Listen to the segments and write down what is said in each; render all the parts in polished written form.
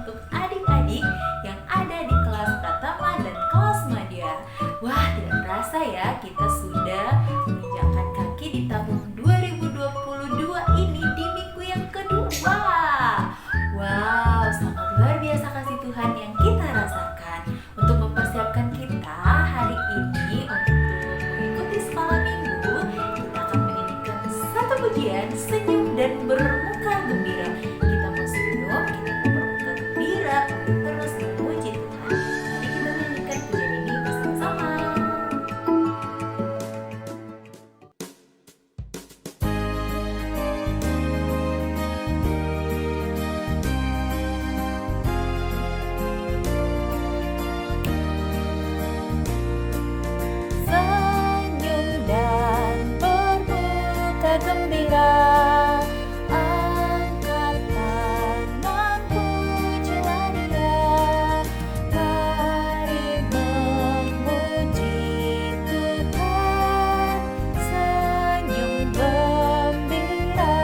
untuk adik-adik yang ada di kelas Pratama dan kelas Madya. Wah, tidak terasa ya kita sudah menginjakkan kaki di tahun 2022 ini di minggu yang kedua. Wow, sangat luar biasa kasih Tuhan yang kita rasakan. Untuk mempersiapkan kita hari ini untuk mengikuti sekolah minggu, kita akan menyanyikan satu pujian, senyum dan bermuka gembira. Kita mau senyum, kita mau bermuka gembira untuk terus memuji Tuhan. Mari kita menyanyikan pujian ini bersama-sama. Senyum dan bermuka gembira, angkat tangan pujilah Dia. Mari memuji Tuhan, senyum gembira.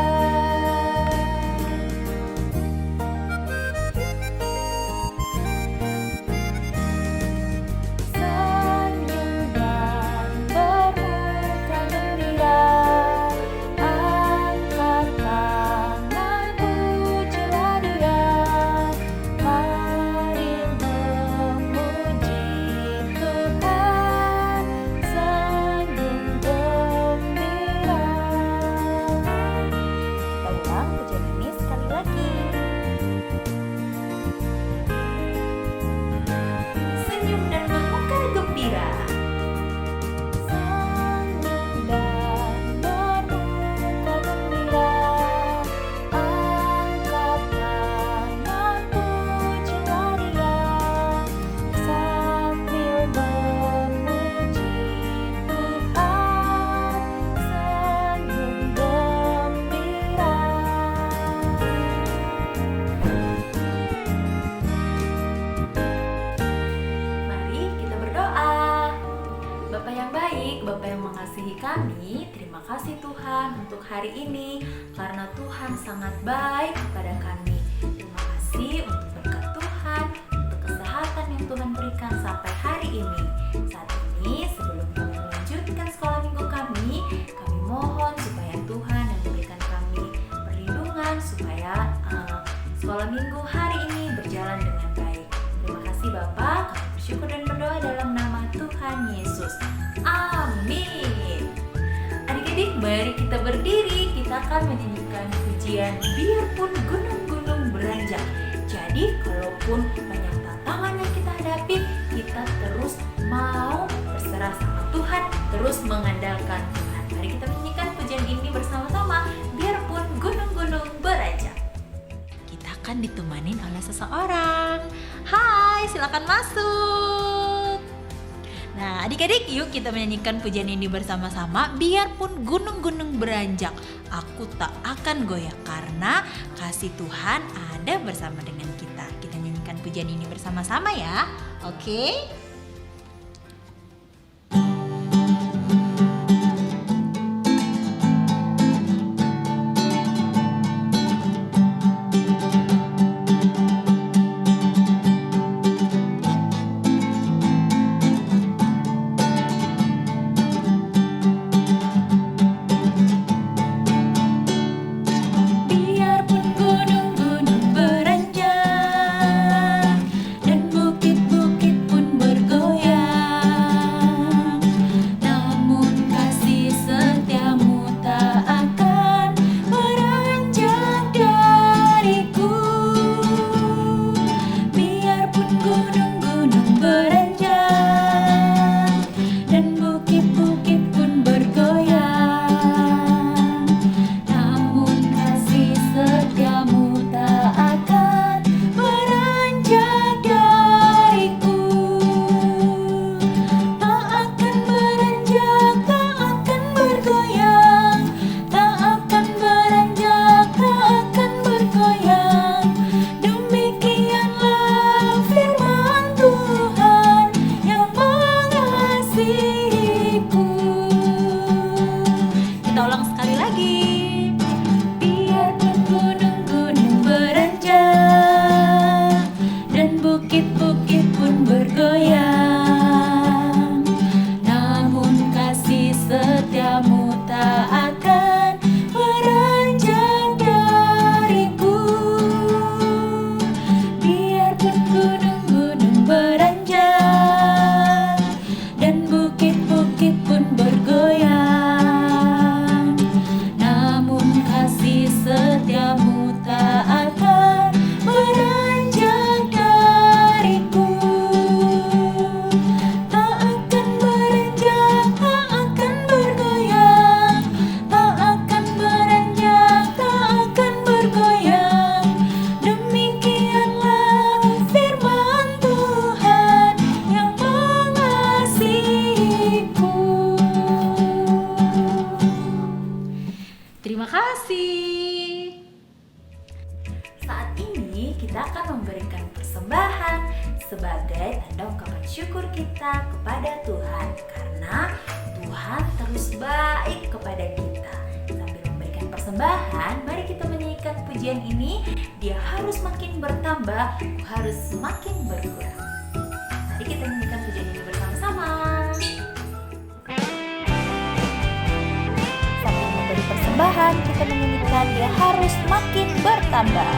Senyum dan bermuka gembira, angkat tangan pujilah Dia. Mari memuji Tuhan, senyum gembira. Kita ulang pujian ini sekali lagi. Senyum dan bermuka gembira. Senyum dan bermuka gembira, angkat tangan pujilah Dia. Sambil memuji Tuhan, senyum gembira. Mari kita berdoa. Bapa yang baik, Bapa yang mengasihi kami, terima kasih Tuhan untuk hari ini karena Tuhan sangat baik kepada kami. Terima kasih untuk berkat Tuhan, untuk kesehatan yang Tuhan berikan sampai hari ini. Saat ini sebelum kami melanjutkan sekolah minggu kami mohon supaya Tuhan yang memberikan kami perlindungan supaya sekolah minggu hari ini berjalan dengan baik. Terima kasih Bapak, kami bersyukur dan berdoa dalam nama Tuhan Yesus. Amin. Adik-adik, mari kita berdiri, kita akan menyanyikan pujian Biarpun Gunung-gunung Beranjak. Jadi, kalaupun banyak tantangan yang kita hadapi, kita terus mau berserah sama Tuhan, terus mengandalkan Tuhan. Mari kita menyanyikan pujian ini bersama-sama, Biarpun Gunung-gunung Beranjak. Kita akan ditemanin oleh seseorang. Hai, silakan masuk. Nah, adik-adik, yuk kita menyanyikan pujian ini bersama-sama. Biarpun gunung-gunung beranjak, aku tak akan goyah karena kasih Tuhan ada bersama dengan kita. Kita nyanyikan pujian ini bersama-sama ya. Oke? Biarpun gunung-gunung beranjak dan bukit-bukit pun memberikan persembahan sebagai tanda ungkapan syukur kita kepada Tuhan, karena Tuhan terus baik kepada kita. Sambil memberikan persembahan, mari kita menyanyikan pujian ini. Dia harus makin bertambah, aku harus semakin berkurang. Mari kita menyanyikan pujian ini bersama-sama. Sambil memberi persembahan, kita menyanyikan dia harus makin bertambah.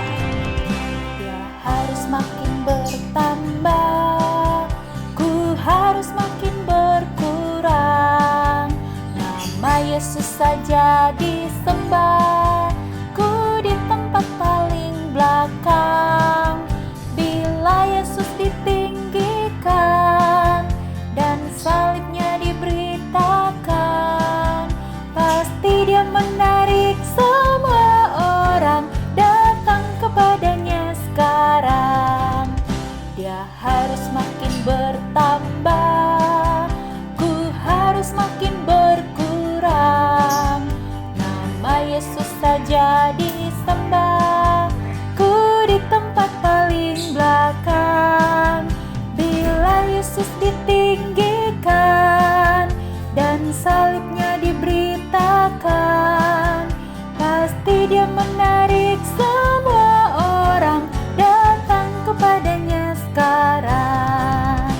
Dia harus makin bertambah, ku harus makin berkurang. Nama Yesus saja disembah, ku di tempat paling belakang. Bila Yesus ditinggikan dan salibnya diberitakan, pasti dia menarik semua orang datang kepadanya sekarang. Dia harus makin bertambah, ku harus makin berkurang. Nama Yesus saja disembah, ku di tempat paling belakang. Bila Yesus ditinggikan dan salibnya diberitakan, pasti dia menarik semua orang datang kepadanya sekarang.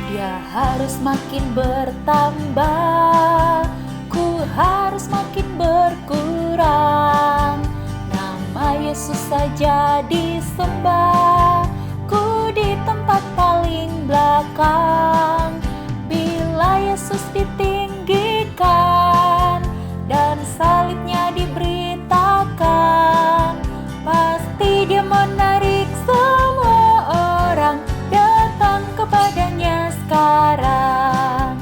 Dia harus makin bertambah, ku harus makin berkurang. Nama Yesus saja disembah, ku di tempat paling belakang. Bila Yesus ditinggikan dan salibnya diberitakan, pasti dia menarik semua orang datang kepadanya sekarang.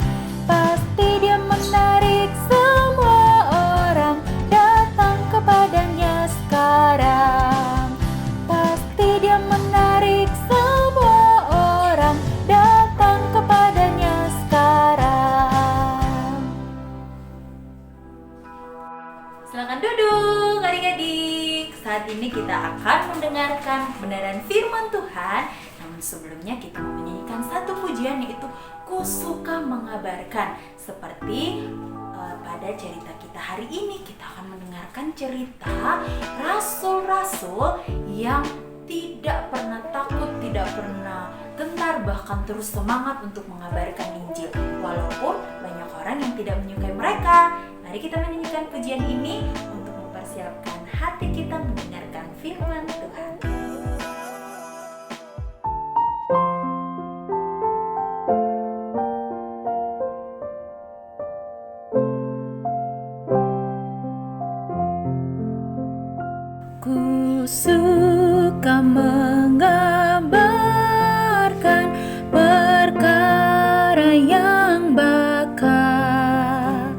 Pasti dia menarik semua orang datang kepadanya sekarang. Pasti dia menarik semua orang datang kepadanya sekarang. Silakan duduk adik-adik. Saat ini kita akan mendengarkan kebenaran firman Tuhan. Namun sebelumnya kita mau menyanyikan satu pujian, yaitu Ku Suka Mengabarkan. Seperti pada cerita kita hari ini, kita akan mendengarkan cerita rasul-rasul yang tidak pernah takut, tidak pernah gentar, bahkan terus semangat untuk mengabarkan Injil walaupun banyak orang yang tidak menyukai mereka. Mari kita menyanyikan pujian ini untuk mempersiapkan hati kita mendengarkan firman Tuhan. Ku suka mengabarkan perkara yang bakal,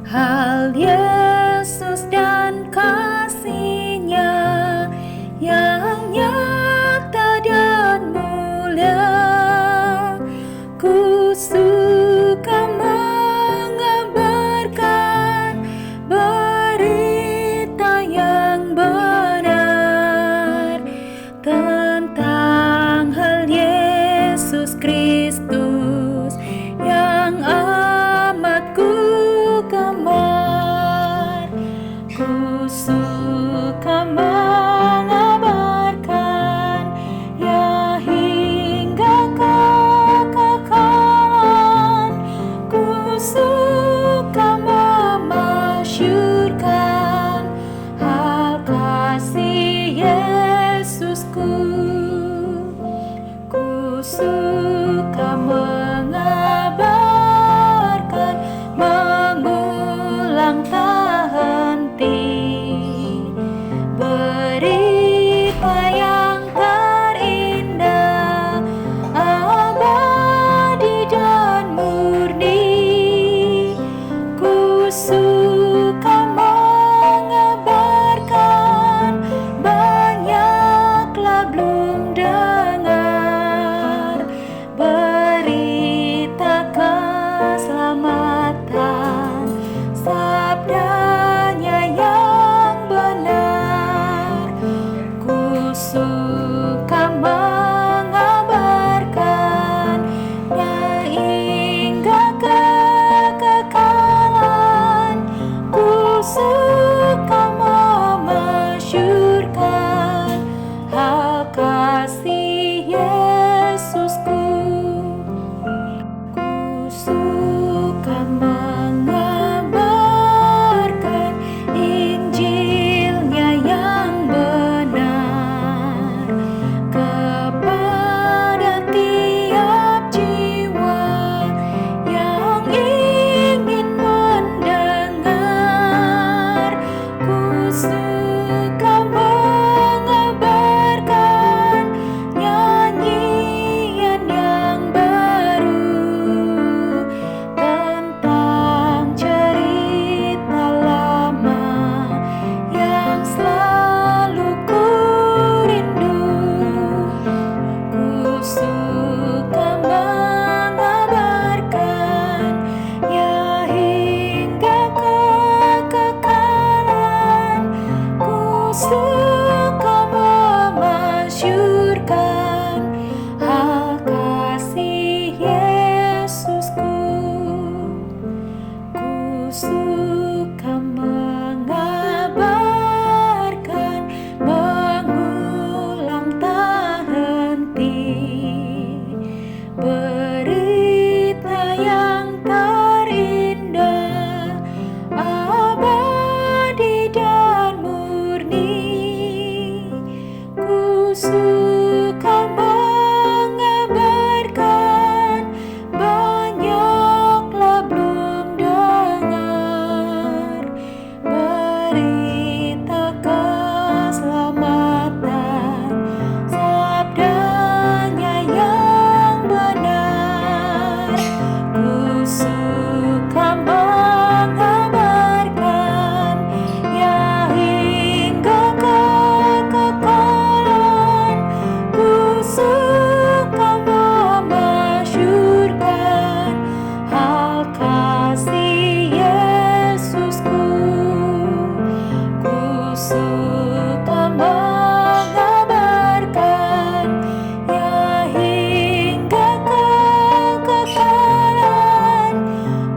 hal Yesus dan kasih-Nya yang nyata dan mulia. Ku suka mengabarkan berita yang benar tentang hal Yesus Kristus yang amat ku gemar. Ku suka mengabarkan ya hingga kekekalan. Ku suka memasyurkan hal kasih Yesusku. Ku suka mengabarkan, mengulang tak henti berita yang terindah, abadi dan murni. Ku suka mengabarkan, banyaklah belum dengar berita keselamatan suka mengabarkan, mengulang tak henti, berita yang terindah, abadi dan murni. Ku suka mengabarkan, banyaklah belum dengar, berita keselamatan, sabdanya yang benar. Ku suka mengabarkan, ya hingga kekekalan. Ku suka memasyurkan hal kasih Yesusku. Ku suka mengabarkan, ya hingga kekekalan.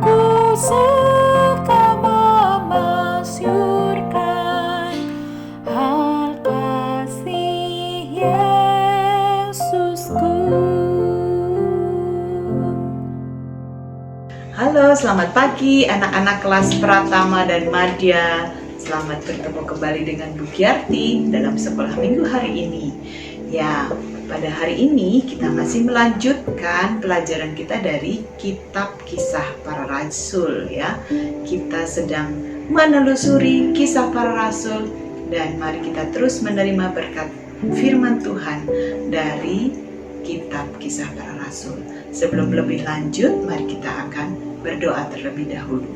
Ku suka memasyurkan hal kasih Yesusku. Halo, selamat pagi anak-anak kelas Pratama dan Madya. Selamat bertemu kembali dengan Bu Giarti dalam sekolah minggu hari ini. Ya, pada hari ini kita masih melanjutkan pelajaran kita dari kitab Kisah Para Rasul ya. Kita sedang menelusuri kisah para rasul dan mari kita terus menerima berkat firman Tuhan dari kitab Kisah Para Rasul. Sebelum lebih lanjut, mari kita akan berdoa terlebih dahulu.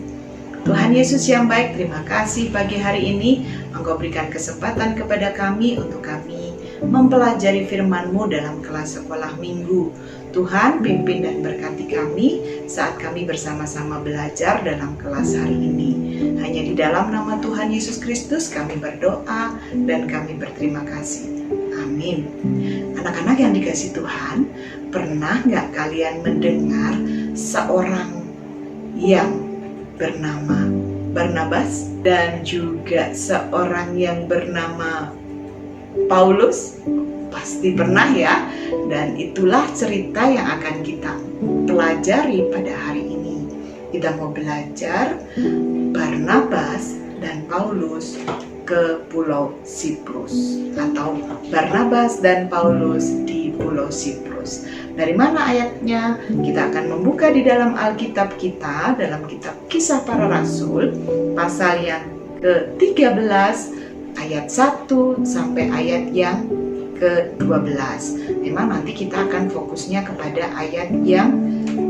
Tuhan Yesus yang baik, terima kasih pagi hari ini Engkau berikan kesempatan kepada kami untuk kami mempelajari firman-Mu dalam kelas sekolah minggu. Tuhan, pimpin dan berkati kami saat kami bersama-sama belajar dalam kelas hari ini. Hanya di dalam nama Tuhan Yesus Kristus kami berdoa dan kami berterima kasih. Amin. Anak-anak yang dikasihi Tuhan, pernah nggak kalian mendengar seorang yang bernama Barnabas dan juga seorang yang bernama Paulus? Pasti pernah ya. Dan itulah cerita yang akan kita pelajari pada hari ini. Kita mau belajar Barnabas dan Paulus ke Pulau Siprus, atau Barnabas dan Paulus di Pulau Siprus. Dari mana ayatnya? Kita akan membuka di dalam Alkitab kita, dalam kitab Kisah Para Rasul, pasal yang ke-13, ayat 1 sampai ayat yang ke-12. Memang nanti kita akan fokusnya kepada ayat yang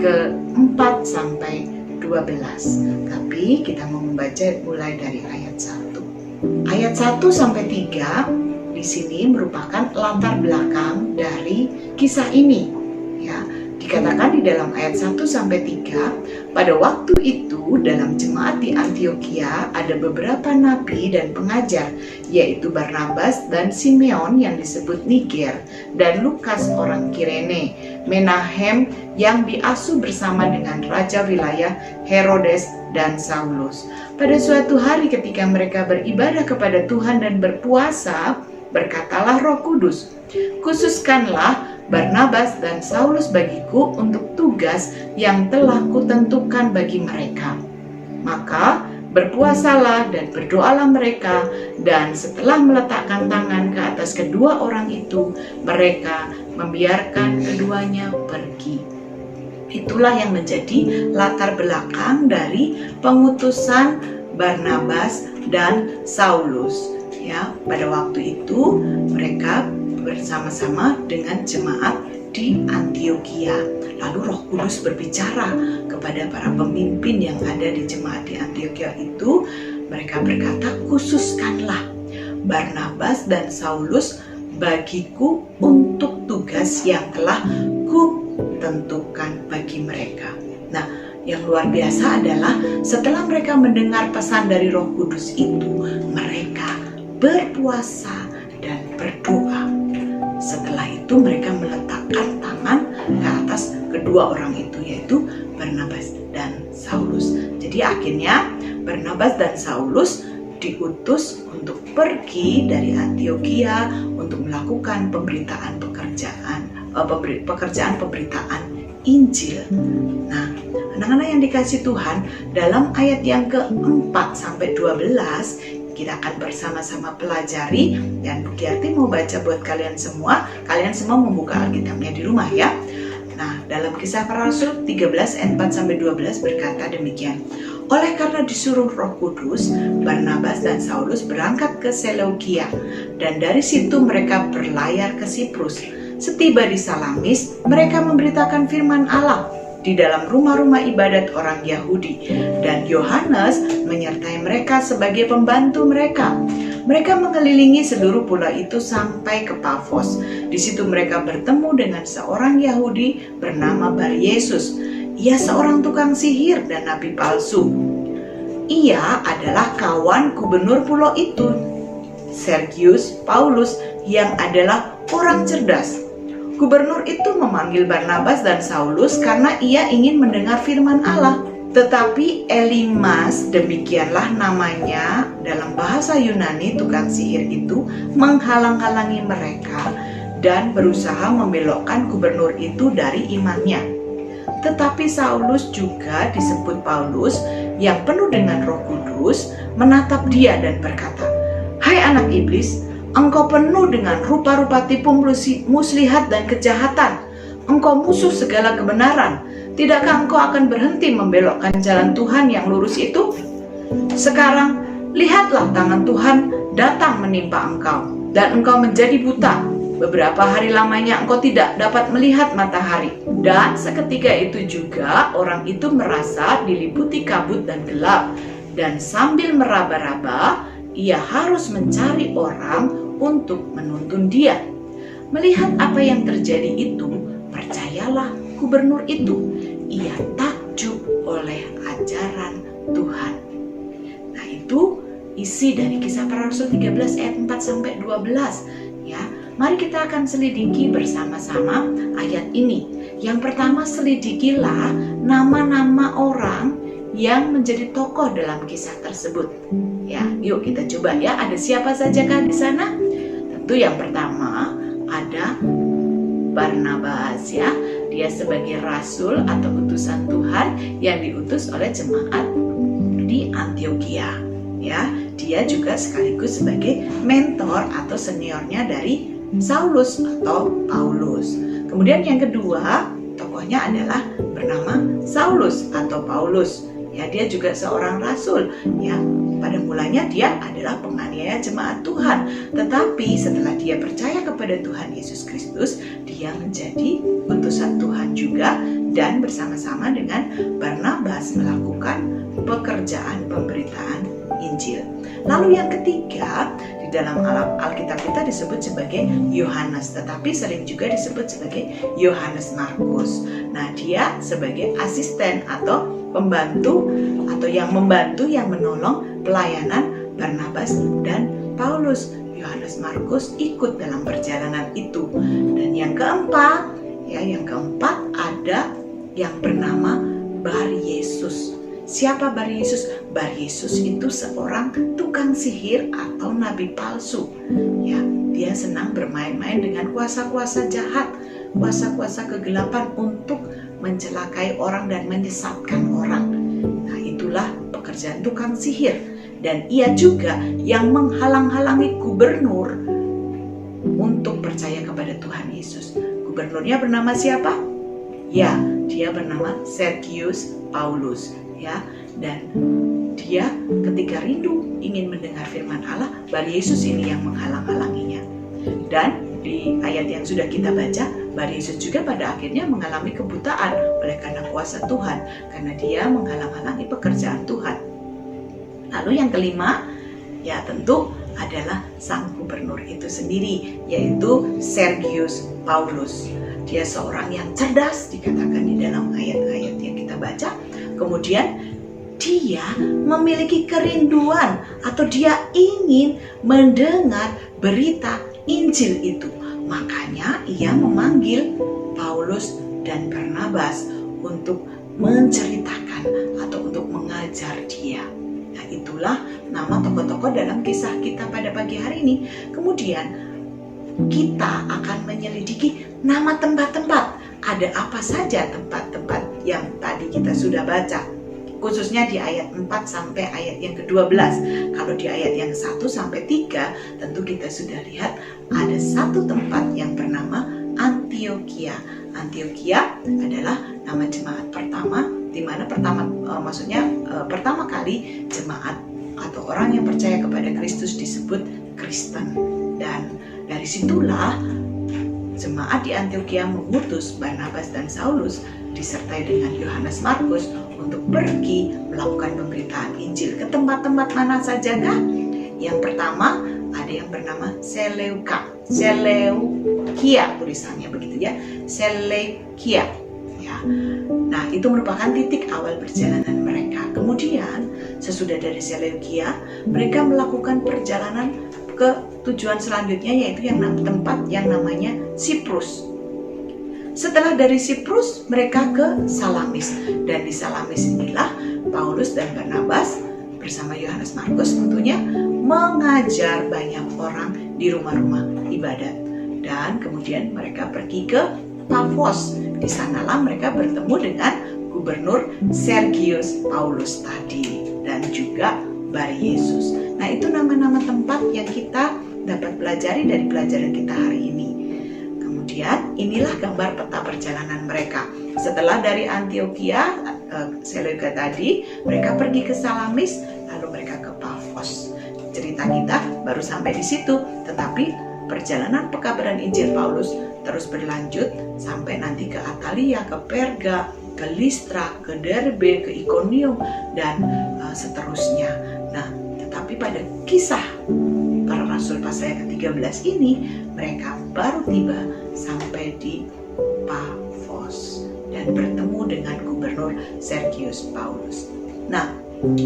ke-4 sampai 12. Tapi kita mau membaca mulai dari ayat 1. Ayat 1 sampai 3 di sini merupakan latar belakang dari kisah ini. Ya, dikatakan di dalam ayat 1 sampai 3, pada waktu itu dalam jemaat di Antiokhia ada beberapa nabi dan pengajar, yaitu Barnabas dan Simeon yang disebut Niger, dan Lukas orang Kirene, Menahem yang diasuh bersama dengan raja wilayah Herodes dan Saulus. Pada suatu hari ketika mereka beribadah kepada Tuhan dan berpuasa, berkatalah Roh Kudus, "Khususkanlah Barnabas dan Saulus bagiku untuk tugas yang telah kutentukan bagi mereka." Maka berpuasalah dan berdoalah mereka, dan setelah meletakkan tangan ke atas kedua orang itu, mereka membiarkan keduanya pergi. Itulah yang menjadi latar belakang dari pengutusan Barnabas dan Saulus. Ya, pada waktu itu mereka bersama-sama dengan jemaat di Antiokhia. Lalu Roh Kudus berbicara kepada para pemimpin yang ada di jemaat di Antiokhia itu. Mereka berkata, "Khususkanlah Barnabas dan Saulus bagiku untuk tugas yang telah kutentukan bagi mereka." Nah, yang luar biasa adalah setelah mereka mendengar pesan dari Roh Kudus itu, mereka berpuasa dan berdoa. Setelah itu mereka meletakkan tangan ke atas kedua orang itu, yaitu Barnabas dan Saulus. Jadi akhirnya Barnabas dan Saulus diutus untuk pergi dari Antiokhia untuk melakukan pemberitaan pemberitaan Injil. Nah, anak-anak yang dikasihi Tuhan, dalam ayat yang ke-4 sampai 12 kita akan bersama-sama pelajari, dan Bu Giarti mau baca buat kalian semua. Kalian semua membuka Alkitabnya di rumah ya. Nah, dalam Kisah Para Rasul 13 ayat 4 sampai 12 berkata demikian. Oleh karena disuruh Roh Kudus, Barnabas dan Saulus berangkat ke Seleukia, dan dari situ mereka berlayar ke Siprus. Setiba di Salamis, mereka memberitakan firman Allah di dalam rumah-rumah ibadat orang Yahudi, dan Yohanes menyertai mereka sebagai pembantu mereka. Mereka mengelilingi seluruh pulau itu sampai ke Pafos. Di situ mereka bertemu dengan seorang Yahudi bernama Baryesus. Ia seorang tukang sihir dan nabi palsu. Ia adalah kawan gubernur pulau itu, Sergius Paulus, yang adalah orang cerdas. Gubernur itu memanggil Barnabas dan Saulus karena ia ingin mendengar firman Allah. Tetapi Elimas, demikianlah namanya dalam bahasa Yunani tukang sihir itu, menghalang-halangi mereka dan berusaha membelokkan gubernur itu dari imannya. Tetapi Saulus, juga disebut Paulus, yang penuh dengan Roh Kudus, menatap dia dan berkata, "Hai anak iblis, engkau penuh dengan rupa-rupa tipu muslihat dan kejahatan. Engkau musuh segala kebenaran. Tidakkah engkau akan berhenti membelokkan jalan Tuhan yang lurus itu? Sekarang lihatlah tangan Tuhan datang menimpa engkau, dan engkau menjadi buta. Beberapa hari lamanya engkau tidak dapat melihat matahari." Dan seketika itu juga orang itu merasa diliputi kabut dan gelap, dan sambil meraba-raba ia harus mencari orang untuk menuntun dia. Melihat apa yang terjadi itu, percayalah gubernur itu, ia takjub oleh ajaran Tuhan. Nah, itu isi dari Kisah Para Rasul 13 ayat 4 sampai 12 ya. Mari kita akan selidiki bersama-sama ayat ini. Yang pertama, selidikilah nama-nama orang yang menjadi tokoh dalam kisah tersebut. Ya, yuk kita coba ya. Ada siapa sajakah di sana? Tentu yang pertama ada Barnabas ya. Dia sebagai rasul atau utusan Tuhan yang diutus oleh jemaat di Antiokhia. Ya, dia juga sekaligus sebagai mentor atau seniornya dari Saulus atau Paulus. Kemudian yang kedua, tokohnya adalah bernama Saulus atau Paulus. Ya, dia juga seorang rasul. Ya, pada mulanya dia adalah penganiaya jemaat Tuhan. Tetapi setelah dia percaya kepada Tuhan Yesus Kristus, dia menjadi utusan Tuhan juga, dan bersama-sama dengan Barnabas melakukan pekerjaan pemberitaan Injil. Lalu yang ketiga, di dalam Alkitab kita disebut sebagai Yohanes, tetapi sering juga disebut sebagai Yohanes Markus. Nah, dia sebagai asisten atau pembantu atau yang membantu, yang menolong pelayanan Barnabas dan Paulus. Yohanes Markus ikut dalam perjalanan itu. Dan yang keempat ada yang bernama Baryesus. Siapa Baryesus? Baryesus itu seorang tukang sihir atau nabi palsu. Ya, dia senang bermain-main dengan kuasa-kuasa jahat, kuasa-kuasa kegelapan untuk mencelakai orang dan menyesatkan orang. Nah, itulah pekerjaan tukang sihir. Dan ia juga yang menghalang-halangi gubernur untuk percaya kepada Tuhan Yesus. Gubernurnya bernama siapa? Ya, dia bernama Sergius Paulus. Ya, dan dia ketika rindu ingin mendengar firman Allah, Baryesus ini yang menghalang-halanginya. Dan di ayat yang sudah kita baca, Baryesus juga pada akhirnya mengalami kebutaan oleh karena kuasa Tuhan, karena dia menghalang-halangi pekerjaan Tuhan. Lalu yang kelima, ya tentu adalah sang gubernur itu sendiri, yaitu Sergius Paulus. Dia seorang yang cerdas, dikatakan di dalam ayat-ayat yang kita baca. Kemudian dia memiliki kerinduan atau dia ingin mendengar berita Injil itu. Makanya ia memanggil Paulus dan Barnabas untuk menceritakan atau untuk mengajar dia. Nah, itulah nama tokoh-tokoh dalam kisah kita pada pagi hari ini. Kemudian kita akan menyelidiki nama tempat-tempat. Ada apa saja tempat-tempat yang tadi kita sudah baca, khususnya di ayat 4 sampai ayat yang ke-12. Kalau di ayat yang 1 sampai 3 tentu kita sudah lihat ada satu tempat yang bernama Antiokhia. Antiokhia adalah nama jemaat pertama, di mana pertama kali jemaat atau orang yang percaya kepada Kristus disebut Kristen. Dan dari situlah jemaat di Antiokhia mengutus Barnabas dan Saulus disertai dengan Yohanes Markus untuk pergi melakukan pemberitaan Injil ke tempat-tempat mana saja kah? Yang pertama ada yang bernama Seleukia tulisannya begitu ya, Seleukia ya. Nah, itu merupakan titik awal perjalanan mereka. Kemudian sesudah dari Seleukia mereka melakukan perjalanan ke tujuan selanjutnya, yaitu tempat yang namanya Siprus. Setelah dari Siprus mereka ke Salamis, dan di Salamis inilah Paulus dan Barnabas bersama Yohanes Markus tentunya mengajar banyak orang di rumah-rumah ibadat. Dan kemudian mereka pergi ke Pafos. Di sanalah mereka bertemu dengan Gubernur Sergius Paulus tadi dan juga Baryesus. Nah, itu nama-nama tempat yang kita dapat pelajari dari pelajaran kita hari ini. Kemudian inilah gambar peta perjalanan mereka. Setelah dari Antiokhia, Seleukia tadi, mereka pergi ke Salamis, lalu mereka ke Pafos. Cerita kita baru sampai di situ, tetapi perjalanan pekabaran Injil Paulus terus berlanjut sampai nanti ke Atalia, ke Perga, ke Listra, ke Derbe, ke Ikonium, dan seterusnya. Nah, tetapi pada kisah para rasul pasal yang ke-13 ini, mereka baru tiba sampai di Pafos dan bertemu dengan Gubernur Sergius Paulus. Nah,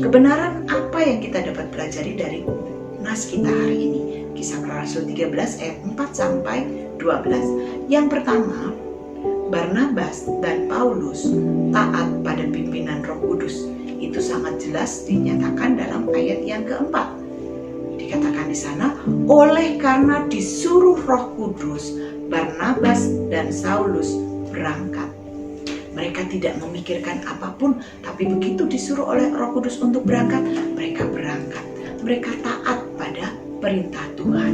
kebenaran apa yang kita dapat pelajari dari nas kita hari ini? Kisah para rasul 13 ayat 4 sampai 12. Yang pertama, Barnabas dan Paulus taat pada pimpinan Roh Kudus. Itu sangat jelas dinyatakan dalam ayat yang keempat. Dikatakan di sana, oleh karena disuruh Roh Kudus, Barnabas dan Saulus berangkat. Mereka tidak memikirkan apapun, tapi begitu disuruh oleh Roh Kudus untuk berangkat, mereka berangkat. Mereka taat pada perintah Tuhan.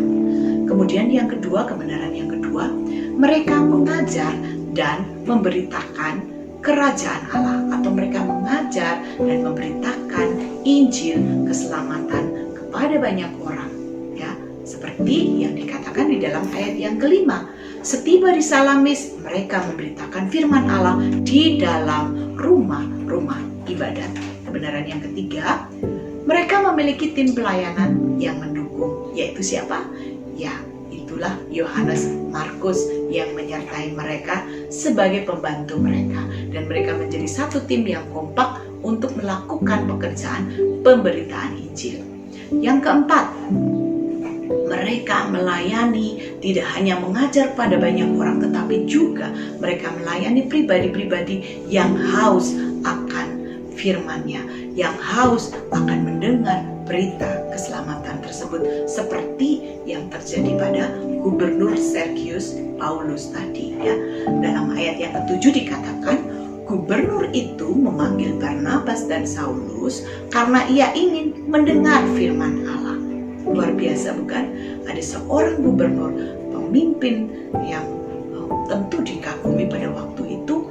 Kemudian yang kedua, kebenaran yang kedua, mereka mengajar dan memberitakan kerajaan Allah, atau mereka mengajar dan memberitakan Injil keselamatan kepada banyak orang, ya, seperti yang dikatakan di dalam ayat yang kelima. Setiba di Salamis, mereka memberitakan firman Allah di dalam rumah-rumah ibadat. Kebenaran yang ketiga, mereka memiliki tim pelayanan yang mendukung, yaitu siapa? Ya, itulah Yohanes Markus yang menyertai mereka sebagai pembantu mereka, dan mereka menjadi satu tim yang kompak untuk melakukan pekerjaan pemberitaan Injil. Yang keempat, mereka melayani, tidak hanya mengajar pada banyak orang, tetapi juga mereka melayani pribadi-pribadi yang haus akan firman-Nya, yang haus akan mendengar berita keselamatan tersebut, seperti yang terjadi pada Gubernur Sergius Paulus tadi, ya. Dalam ayat yang ke-7 dikatakan, gubernur itu memanggil Barnabas dan Saulus karena ia ingin mendengar firman Allah. Luar biasa, bukan? Ada seorang gubernur, pemimpin yang tentu dikagumi pada waktu itu.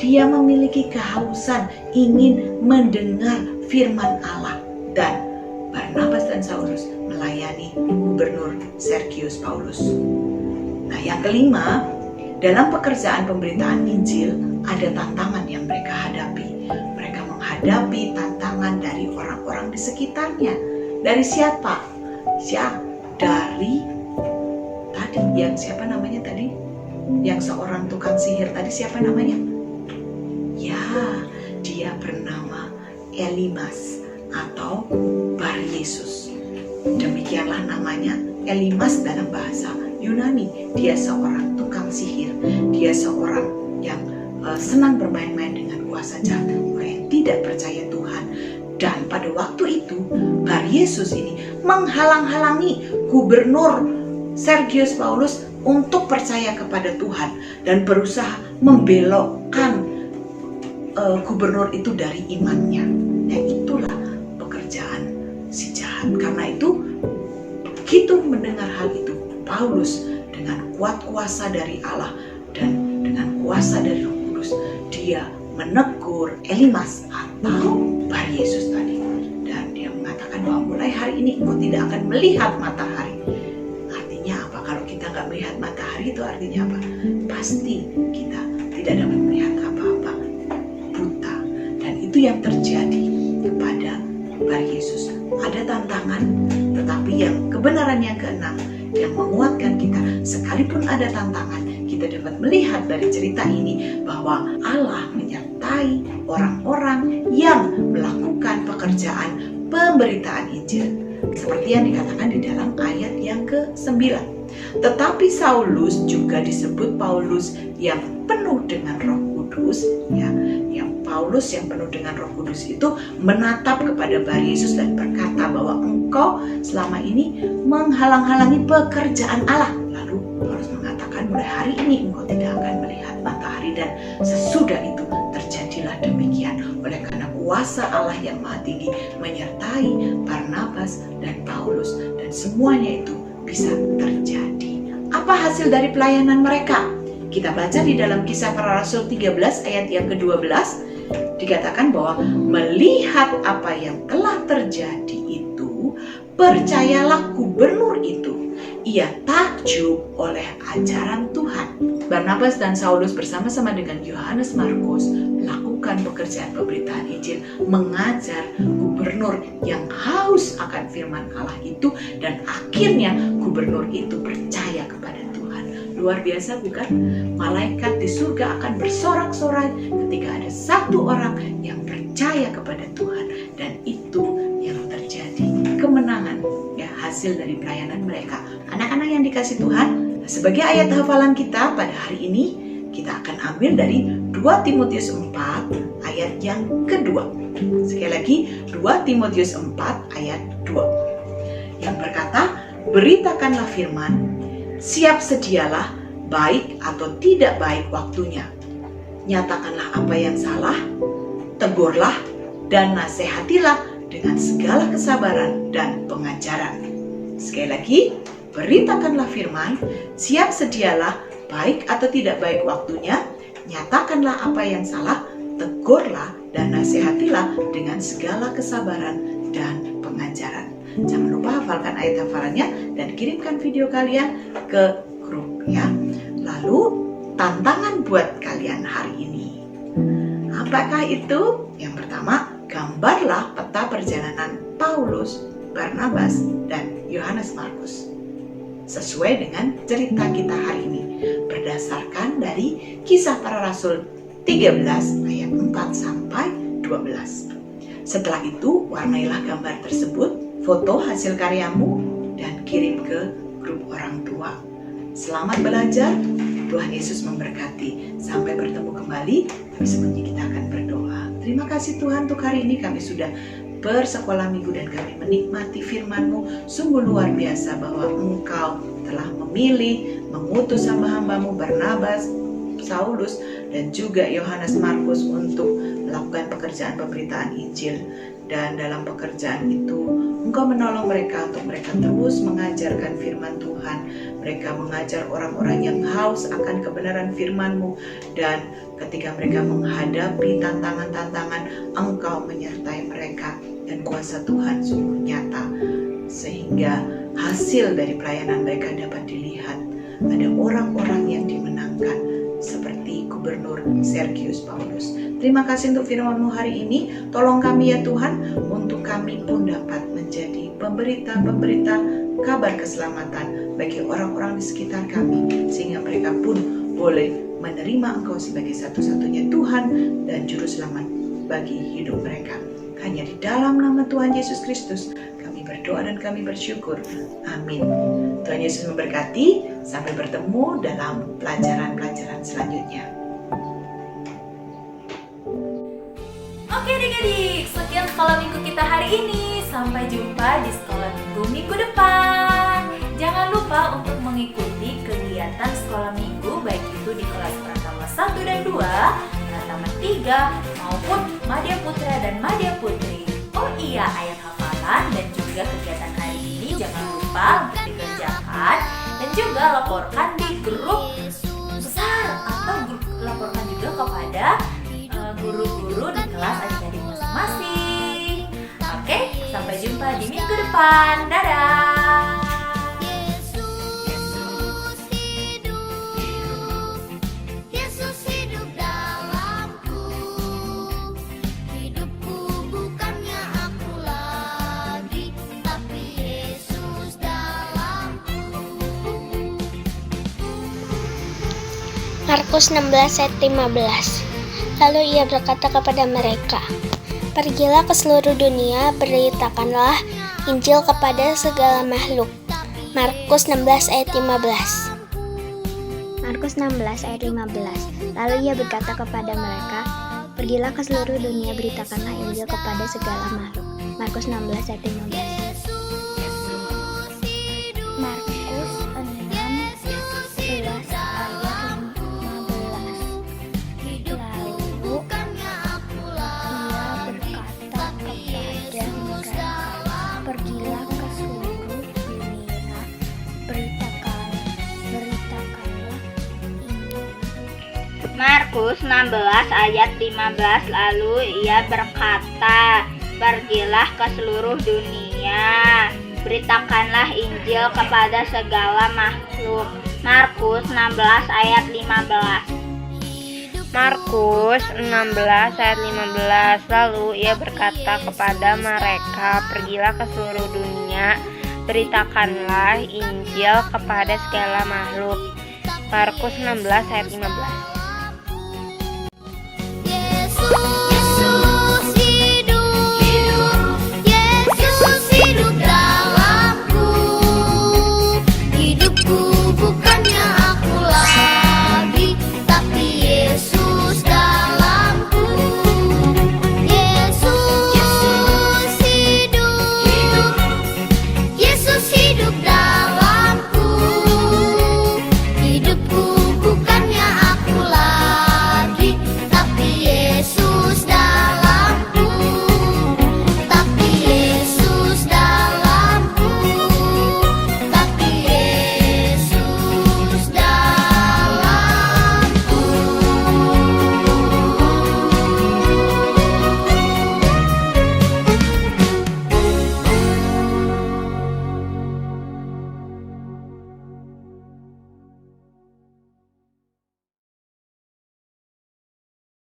Dia memiliki kehausan ingin mendengar firman Allah, dan Barnabas dan Saulus melayani Gubernur Sergius Paulus. Nah, yang kelima, dalam pekerjaan pemberitaan Injil ada tantangan yang mereka hadapi. Mereka menghadapi tantangan dari orang-orang di sekitarnya. Dari siapa? Ya, dari tadi yang siapa namanya tadi? Yang seorang tukang sihir tadi, siapa namanya? Ya, dia bernama Elimas atau Baryesus. Demikianlah namanya, Elimas dalam bahasa Yunani. Dia seorang tukang sihir. Dia seorang yang senang bermain-main dengan kuasa jahat, orang yang tidak percaya Tuhan. Dan pada waktu itu Bar Yesus ini menghalang-halangi Gubernur Sergius Paulus untuk percaya kepada Tuhan dan berusaha membelokkan gubernur itu dari imannya. Dan itulah pekerjaan si jahat. Karena itu begitu mendengar hal itu, Paulus dengan kuat kuasa dari Allah dan dengan kuasa dari Roh Kudus, dia menegur Elimas atau Bar Yesus tadi, dan dia mengatakan bahwa mulai hari ini engkau tidak akan melihat matahari. Artinya apa? Kalau kita nggak melihat matahari itu artinya apa? Pasti kita tidak dapat melihat apa-apa, buta. Dan itu yang terjadi kepada Bar Yesus. Ada tantangan, tetapi yang kebenaran yang keenam yang menguatkan kita, sekalipun ada tantangan, kita dapat melihat dari cerita ini bahwa Allah menyertai orang-orang yang melakukan pekerjaan pemberitaan Injil, seperti yang dikatakan di dalam ayat yang ke-9. Tetapi Saulus juga disebut Paulus yang penuh dengan Roh Kudus, ya, yang Paulus yang penuh dengan Roh Kudus itu menatap kepada Bar Yesus dan berkata bahwa engkau selama ini menghalang-halangi pekerjaan Allah. Lalu Paulus mengatakan mulai hari ini engkau tidak akan melihat matahari, dan sesudah itu terjadilah demikian. Oleh karena kuasa Allah yang Maha Tinggi menyertai Barnabas dan Paulus, dan semuanya itu bisa terjadi. Apa hasil dari pelayanan mereka? Kita baca di dalam Kisah Para Rasul 13 ayat yang ke-12, dikatakan bahwa melihat apa yang telah terjadi itu, percayalah gubernur itu, ia takjub oleh ajaran Tuhan. Barnabas dan Saulus bersama-sama dengan Yohanes Markus melakukan pekerjaan pemberitaan Injil, mengajar gubernur yang haus akan firman Allah itu, dan akhirnya gubernur itu percaya kepada Tuhan. Luar biasa bukan? Malaikat di surga akan bersorak-sorai ketika ada satu orang yang percaya kepada Tuhan, dan itu yang terjadi kemenangan, ya, hasil dari pelayanan mereka. Anak-anak yang dikasih Tuhan, sebagai ayat hafalan kita pada hari ini, kita akan ambil dari 2 Timotius 4 ayat yang kedua. Sekali lagi, 2 Timotius 4 ayat 2 yang berkata, beritakanlah firman, siap sedialah, baik atau tidak baik waktunya. Nyatakanlah apa yang salah, tegurlah dan nasihatilah dengan segala kesabaran dan pengajaran. Sekali lagi, beritakanlah firman, siap sedialah, baik atau tidak baik waktunya, nyatakanlah apa yang salah, tegurlah dan nasihatilah dengan segala kesabaran dan pengajaran. Jangan lupa hafalkan ayat hafalannya dan kirimkan video kalian ke grup, ya. Lalu tantangan buat kalian hari ini, apakah itu? Yang pertama, gambarlah peta perjalanan Paulus, Barnabas, dan Yohanes Markus sesuai dengan cerita kita hari ini, berdasarkan dari Kisah Para Rasul 13 ayat 4 sampai 12. Setelah itu, warnailah gambar tersebut, foto hasil karyamu, dan kirim ke grup orang tua. Selamat belajar, Tuhan Yesus memberkati. Sampai bertemu kembali, tapi sebelumnya kita akan berdoa. Terima kasih Tuhan, untuk hari ini kami sudah bersekolah minggu dan kami menikmati firman-Mu. Sungguh luar biasa bahwa Engkau telah memilih, mengutus hamba-hambamu Barnabas, Saulus, dan juga Yohanes Markus untuk melakukan pekerjaan pemberitaan Injil. Dan dalam pekerjaan itu Engkau menolong mereka untuk mereka terus mengajarkan firman Tuhan. Mereka mengajar orang-orang yang haus akan kebenaran firman-Mu, dan ketika mereka menghadapi tantangan-tantangan, Engkau menyertai mereka dan kuasa Tuhan sungguh nyata, sehingga hasil dari pelayanan mereka dapat dilihat. Ada orang-orang yang dimenangkan seperti Gubernur Sergius Paulus. Terima kasih untuk firman-Mu hari ini. Tolong kami ya Tuhan, untuk kami pun dapat menjadi pemberita-pemberita kabar keselamatan bagi orang-orang di sekitar kami, sehingga mereka pun boleh menerima Engkau sebagai satu-satunya Tuhan dan Juru Selamat bagi hidup mereka. Hanya di dalam nama Tuhan Yesus Kristus kami berdoa dan kami bersyukur. Amin. Tuhan Yesus memberkati. Sampai bertemu dalam pelajaran-pelajaran selanjutnya. Oke Oke adik-adik, sekian sekolah minggu kita hari ini. Sampai jumpa di sekolah minggu depan. Jangan lupa untuk mengikuti kegiatan sekolah minggu baik itu di kelas Pratama 1 dan 2, Pratama 3, maupun Madya Putra dan Madya Putri. Oh iya, ayat hafalan dan juga kegiatan hari ini jangan lupa untuk dikerjakan dan juga laporkan di grup besar atau laporkan juga kepada guru-guru di kelas adik-adik masing-masing. Oke, sampai jumpa di minggu depan. Dadah. Yesus hidup dalamku. Hidupku bukannya aku lagi, tapi Yesus dalamku. Markus 16 ayat 15. Lalu ia berkata kepada mereka, "Pergilah ke seluruh dunia, beritakanlah Injil kepada segala makhluk." Markus 16 ayat 15. Markus 16 ayat 15. Lalu ia berkata kepada mereka, "Pergilah ke seluruh dunia, beritakanlah Injil kepada segala makhluk." Markus 16 ayat 15. Markus 16 ayat 15. Pergilah ke seluruh dunia, beritakanlah Injil. Markus 16 ayat 15. Lalu ia berkata, "Pergilah ke seluruh dunia, beritakanlah Injil kepada segala makhluk." Markus 16 ayat 15. Markus 16 ayat 15. Lalu ia berkata kepada mereka, "Pergilah ke seluruh dunia, beritakanlah Injil kepada segala makhluk." Markus 16 ayat 15. Yesus